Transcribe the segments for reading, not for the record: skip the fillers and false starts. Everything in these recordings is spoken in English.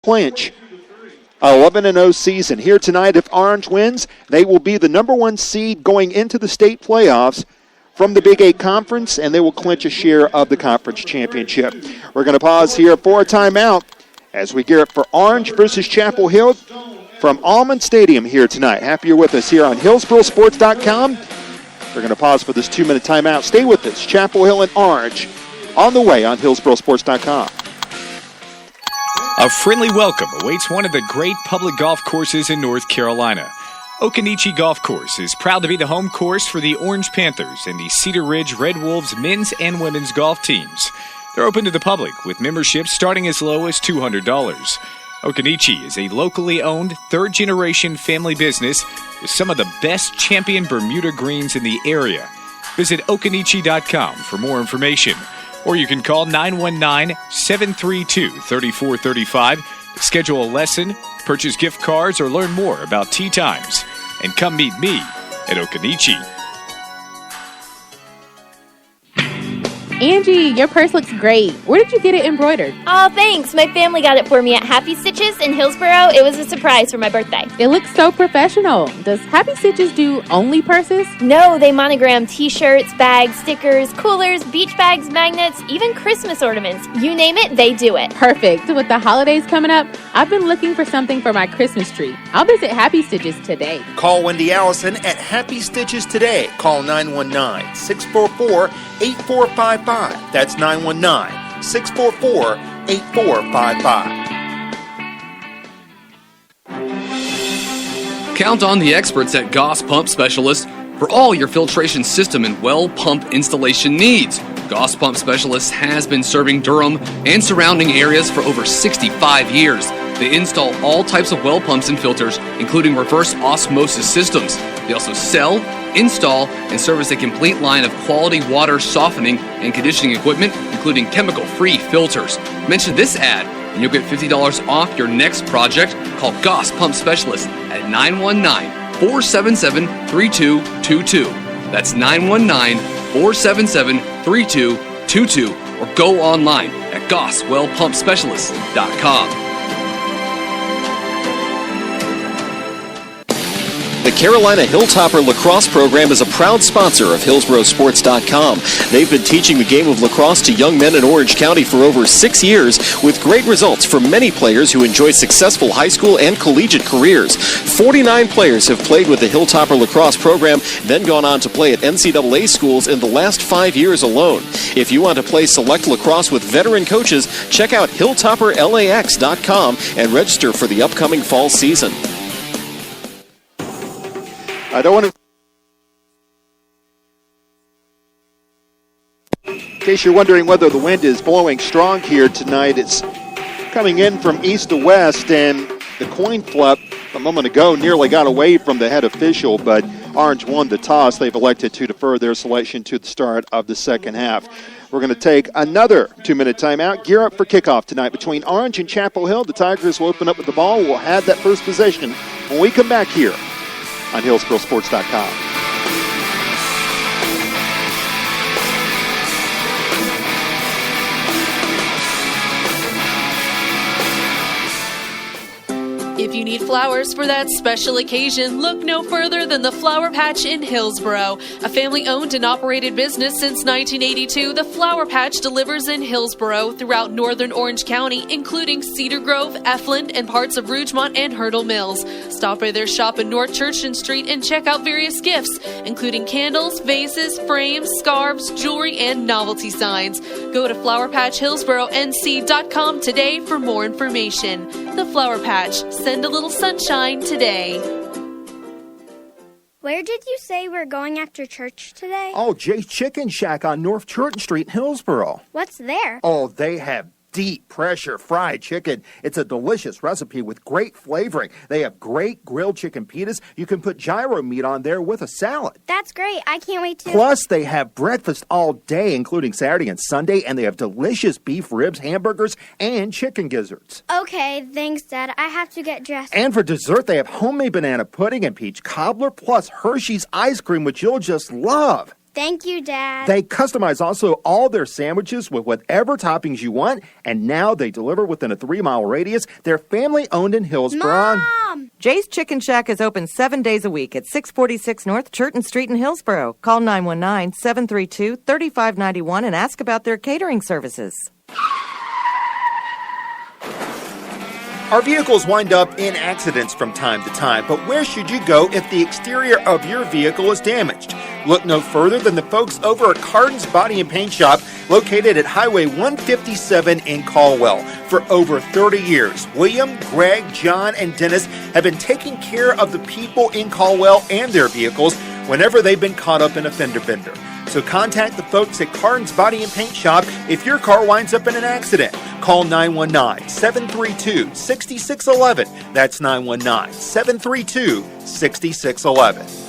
clinch 11-0 season. Here tonight, if Orange wins, they will be the number 1 seed going into the state playoffs from the Big 8 Conference, and they will clinch a share of the conference championship. We're going to pause here for a timeout as we gear up for Orange versus Chapel Hill from Almond Stadium here tonight. Happy you're with us here on HillsboroSports.com. We're going to pause for this 2-minute timeout. Stay with us. Chapel Hill and Orange on the way on HillsboroSports.com. A friendly welcome awaits one of the great public golf courses in North Carolina. Occoneechee Golf Course is proud to be the home course for the Orange Panthers and the Cedar Ridge Red Wolves men's and women's golf teams. They're open to the public with memberships starting as low as $200. Occoneechee is a locally owned third-generation family business with some of the best champion Bermuda greens in the area. Visit Occoneechee.com for more information, or you can call 919-732-3435 to schedule a lesson, purchase gift cards, or learn more about tee times. And come meet me at Occoneechee. Angie, your purse looks great. Where did you get it embroidered? Oh, thanks. My family got it for me at Happy Stitches in Hillsboro. It was a surprise for my birthday. It looks so professional. Does Happy Stitches do only purses? No, they monogram t-shirts, bags, stickers, coolers, beach bags, magnets, even Christmas ornaments. You name it, they do it. Perfect. With the holidays coming up, I've been looking for something for my Christmas tree. I'll visit Happy Stitches today. Call Wendy Allison at Happy Stitches today. Call 919-644-8455. That's 919-644-8455. Count on the experts at Goss Pump Specialists for all your filtration system and well pump installation needs. Goss Pump Specialists has been serving Durham and surrounding areas for over 65 years. They install all types of well pumps and filters, including reverse osmosis systems. They also sell, install, and service a complete line of quality water softening and conditioning equipment, including chemical-free filters. Mention this ad, and you'll get $50 off your next project. Call Goss Pump Specialists at 919-477-3222. That's 919-477-3222. Or go online at GossWellPumpSpecialists.com. The Carolina Hilltopper Lacrosse Program is a proud sponsor of HillsboroSports.com. They've been teaching the game of lacrosse to young men in Orange County for over 6 years, with great results for many players who enjoy successful high school and collegiate careers. 49 players have played with the Hilltopper Lacrosse Program, then gone on to play at NCAA schools in the last 5 years alone. If you want to play select lacrosse with veteran coaches, check out HilltopperLAX.com and register for the upcoming fall season. I don't want to... In case you're wondering whether the wind is blowing strong here tonight, it's coming in from east to west, and the coin flip a moment ago nearly got away from the head official, but Orange won the toss. They've elected to defer their selection to the start of the second half. We're going to take another 2-minute timeout. Gear up for kickoff tonight between Orange and Chapel Hill. The Tigers will open up with the ball. We'll have that first possession when we come back here on HillsboroSports.com. If you need flowers for that special occasion, look no further than the Flower Patch in Hillsboro. A family-owned and operated business since 1982, the Flower Patch delivers in Hillsboro throughout northern Orange County, including Cedar Grove, Efland, and parts of Rougemont and Hurdle Mills. Stop by their shop in North Churchton Street and check out various gifts, including candles, vases, frames, scarves, jewelry, and novelty signs. Go to flowerpatchhillsboronc.com today for more information. The Flower Patch. Send a little sunshine today. Where did you say we're going after church today? Oh, Jay's Chicken Shack on North Churton Street in Hillsboro. What's there? Oh, they have deep pressure fried chicken. It's a delicious recipe with great flavoring. They have great grilled chicken pitas. You can put gyro meat on there with a salad. That's great. I can't wait to. Plus, they have breakfast all day, including Saturday and Sunday, and they have delicious beef ribs, hamburgers, and chicken gizzards. Okay, thanks, Dad. I have to get dressed. And for dessert, they have homemade banana pudding and peach cobbler, plus Hershey's ice cream, which you'll just love. Thank you, Dad. They customize also all their sandwiches with whatever toppings you want, and now they deliver within a 3-mile radius. They're family-owned in Hillsboro. Mom! Jay's Chicken Shack is open 7 days a week at 646 North Churton Street in Hillsboro. Call 919-732-3591 and ask about their catering services. Our vehicles wind up in accidents from time to time, but where should you go if the exterior of your vehicle is damaged? Look no further than the folks over at Cardin's Body and Paint Shop, located at Highway 157 in Caldwell. For over 30 years, William, Greg, John, and Dennis have been taking care of the people in Caldwell and their vehicles whenever they've been caught up in a fender bender. So contact the folks at Cardin's Body and Paint Shop if your car winds up in an accident. Call 919-732-6611. That's 919-732-6611.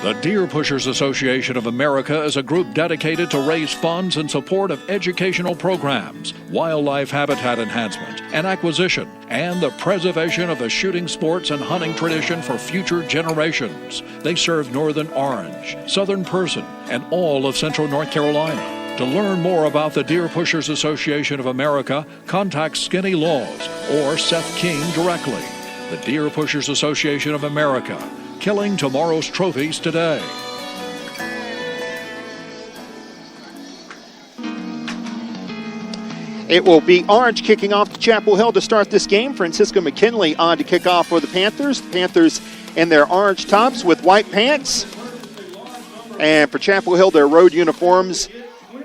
The Deer Pushers Association of America is a group dedicated to raise funds in support of educational programs, wildlife habitat enhancement and acquisition, and the preservation of the shooting sports and hunting tradition for future generations. They serve Northern Orange, Southern Person, and all of Central North Carolina. To learn more about the Deer Pushers Association of America, contact Skinny Laws or Seth King directly. The Deer Pushers Association of America, killing tomorrow's trophies today. It will be Orange kicking off to Chapel Hill to start this game. Francisco McKinley on to kick off for the Panthers. The Panthers in their orange tops with white pants. And for Chapel Hill, their road uniforms,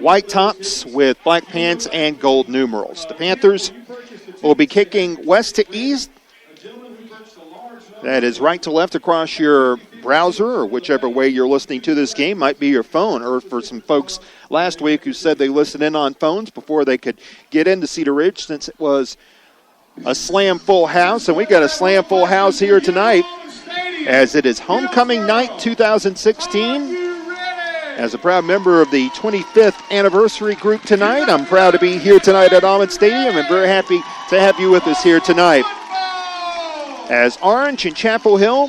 white tops with black pants and gold numerals. The Panthers will be kicking west to east. That is right to left across your browser, or whichever way you're listening to this game. Might be your phone, or for some folks last week who said they listened in on phones before they could get into Cedar Ridge, since it was a slam full house. And we got a slam full house here tonight, as it is homecoming night 2016. As a proud member of the 25th anniversary group tonight, I'm proud to be here tonight at Almond Stadium and very happy to have you with us here tonight. As Orange and Chapel Hill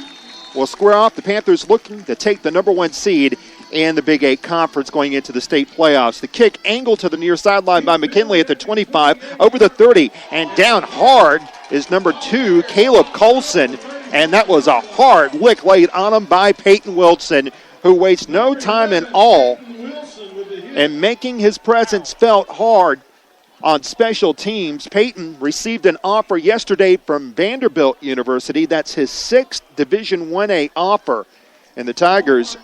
will square off, the Panthers looking to take the number 1 seed in the Big 8 Conference going into the state playoffs. The kick angled to the near sideline by McKinley at the 25, over the 30, and down hard is number 2, Caleb Colson, and that was a hard lick laid on him by Peyton Wilson, who wastes no time at all in making his presence felt hard on special teams. Peyton received an offer yesterday from Vanderbilt University. That's his 6th Division 1A offer. And the Tigers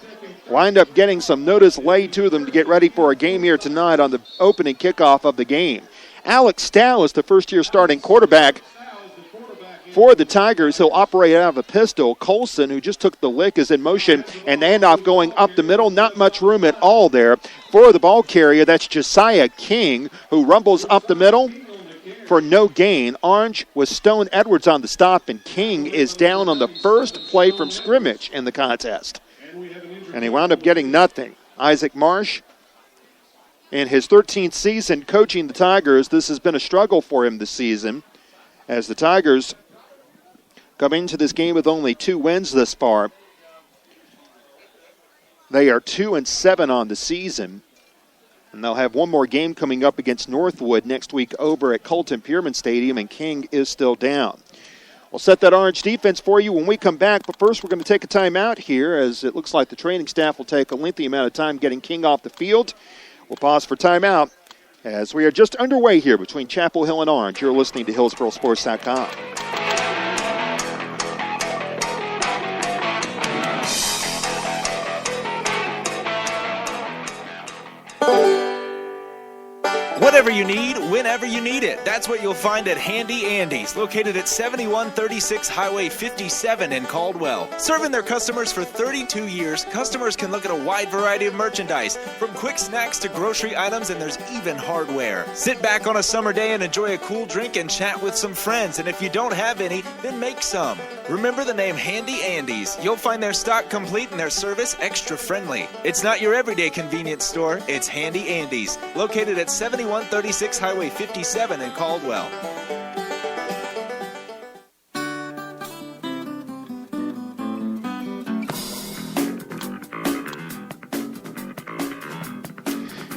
wind up getting some notice laid to them to get ready for a game here tonight on the opening kickoff of the game. Alex Stow is the first-year starting quarterback for the Tigers. He'll operate out of a pistol. Colson, who just took the lick, is in motion, and the handoff going up the middle. Not much room at all there for the ball carrier. That's Josiah King, who rumbles up the middle for no gain. Orange with Stone Edwards on the stop, and King is down on the first play from scrimmage in the contest. And he wound up getting nothing. Isaac Marsh, in his 13th season coaching the Tigers, this has been a struggle for him this season, as the Tigers come into this game with only 2 wins this far. They are 2-7 on the season, and they'll have one more game coming up against Northwood next week over at Colton Pierman Stadium, and King is still down. We'll set that Orange defense for you when we come back, but first we're going to take a timeout here, as it looks like the training staff will take a lengthy amount of time getting King off the field. We'll pause for timeout as we are just underway here between Chapel Hill and Orange. You're listening to HillsboroSports.com. Whatever you need, whenever you need it. That's what you'll find at Handy Andy's, located at 7136 Highway 57 in Caldwell. Serving their customers for 32 years, customers can look at a wide variety of merchandise, from quick snacks to grocery items, and there's even hardware. Sit back on a summer day and enjoy a cool drink and chat with some friends, and if you don't have any, then make some. Remember the name Handy Andy's. You'll find their stock complete and their service extra friendly. It's not your everyday convenience store, it's Handy Andy's, located at 7136 Highway 57 in Caldwell.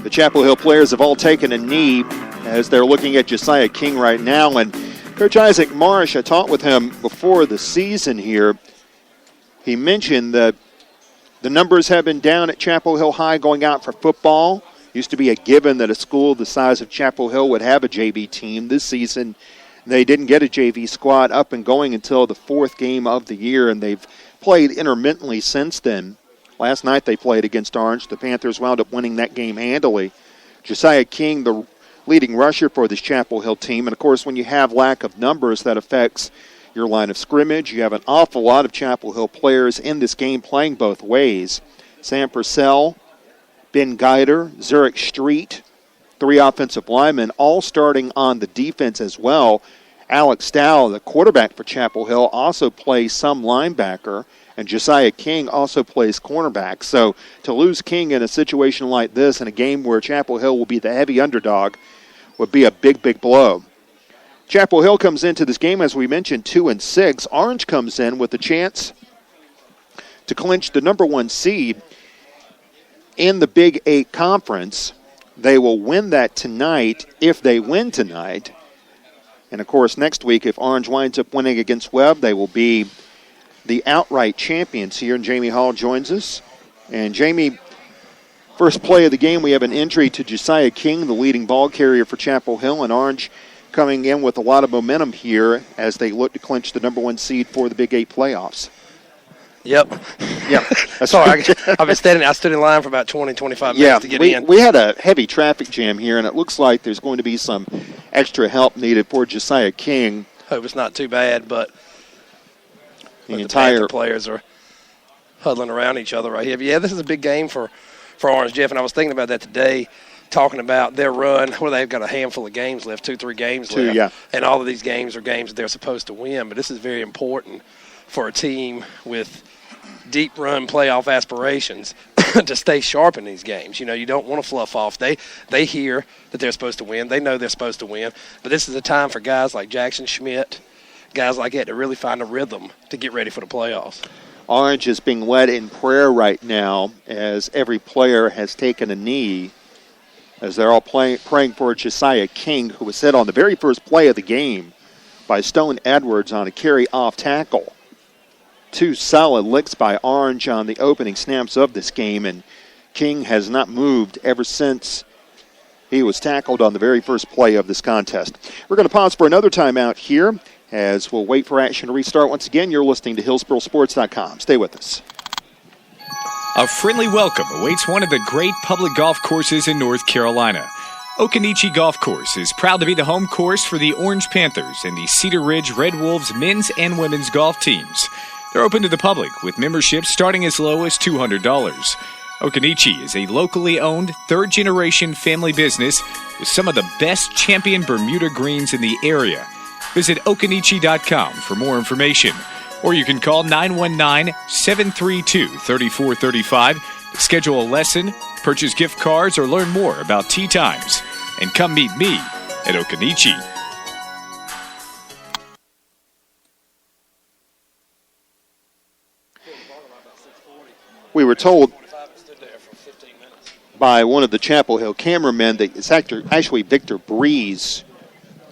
The Chapel Hill players have all taken a knee as they're looking at Josiah King right now. And Coach Isaac Marsh, I talked with him before the season here. He mentioned that the numbers have been down at Chapel Hill High going out for football. Used to be a given that a school the size of Chapel Hill would have a JV team. This season, they didn't get a JV squad up and going until the fourth game of the year, and they've played intermittently since then. Last night they played against Orange. The Panthers wound up winning that game handily. Josiah King, the leading rusher for this Chapel Hill team. And, of course, when you have lack of numbers, that affects your line of scrimmage. You have an awful lot of Chapel Hill players in this game playing both ways. Sam Purcell, Ben Geider, Zurich Street, 3 offensive linemen, all starting on the defense as well. Alex Dow, the quarterback for Chapel Hill, also plays some linebacker. And Josiah King also plays cornerback. So to lose King in a situation like this, in a game where Chapel Hill will be the heavy underdog, would be a big, big blow. Chapel Hill comes into this game, as we mentioned, 2-6. Orange comes in with a chance to clinch the number 1 seed in the Big 8 Conference. They will win that tonight if they win tonight. And, of course, next week, if Orange winds up winning against Webb, they will be the outright champions here, and Jamie Hall joins us. And Jamie, first play of the game, we have an injury to Josiah King, the leading ball carrier for Chapel Hill, and Orange coming in with a lot of momentum here as they look to clinch the number 1 seed for the Big 8 playoffs. Yep. Yeah. Sorry, I've been standing. I stood in line for about 20, 25 minutes to get in. We had a heavy traffic jam here, and it looks like there's going to be some extra help needed for Josiah King. Hope it's not too bad, but the entire Panther players are huddling around each other right here. But yeah, this is a big game for Orange, Jeff, and I was thinking about that today, talking about their run. Well, they've got a handful of games left, 2-3 games left. Yeah. And all of these games are games that they're supposed to win, but this is very important for a team with deep run playoff aspirations to stay sharp in these games. You know, you don't want to fluff off. They hear that they're supposed to win. They know they're supposed to win. But this is a time for guys like Jackson Schmidt, guys like that, to really find a rhythm to get ready for the playoffs. Orange is being led in prayer right now as every player has taken a knee as they're all praying for Josiah King, who was hit on the very first play of the game by Stone Edwards on a carry-off tackle. 2 solid licks by Orange on the opening snaps of this game, and King has not moved ever since he was tackled on the very first play of this contest. We're going to pause for another timeout here as we'll wait for action to restart. Once again, you're listening to HillsboroSports.com. Stay with us. A friendly welcome awaits one of the great public golf courses in North Carolina. Occoneechee Golf Course is proud to be the home course for the Orange Panthers and the Cedar Ridge Red Wolves men's and women's golf teams. They're open to the public with memberships starting as low as $200. Occoneechee is a locally owned, third-generation family business with some of the best champion Bermuda greens in the area. Visit Occoneechee.com for more information, or you can call 919-732-3435 to schedule a lesson, purchase gift cards, or learn more about tee times. And come meet me at Occoneechee. We were told by one of the Chapel Hill cameramen that it's actually Victor Breeze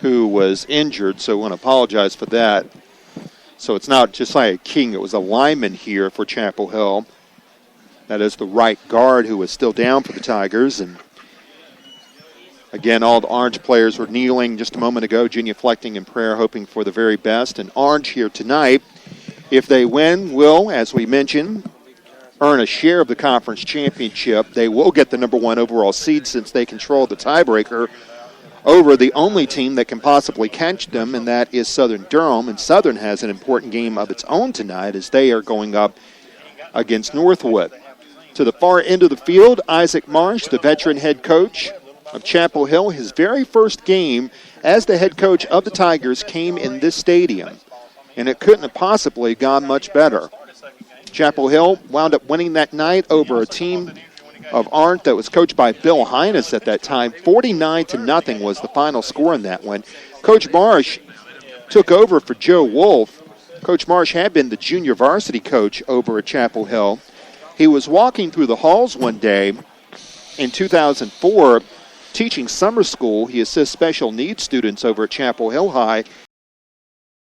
who was injured, so I want to apologize for that. So it's not Josiah King. It was a lineman here for Chapel Hill. That is the right guard who was still down for the Tigers. And again, all the Orange players were kneeling just a moment ago, genuflecting in prayer, hoping for the very best. And Orange here tonight, if they win, will, as we mentioned, earn a share of the conference championship. They will get the number 1 overall seed since they control the tiebreaker over the only team that can possibly catch them, and that is Southern Durham. And Southern has an important game of its own tonight as they are going up against Northwood. To the far end of the field, Isaac Marsh, the veteran head coach of Chapel Hill. His very first game as the head coach of the Tigers came in this stadium, and it couldn't have possibly gone much better. Chapel Hill wound up winning that night over a team of Orange that was coached by Bill Hines at that time. 49-0 was the final score in that one. Coach Marsh took over for Joe Wolf. Coach Marsh had been the junior varsity coach over at Chapel Hill. He was walking through the halls one day in 2004 teaching summer school. He assists special needs students over at Chapel Hill High.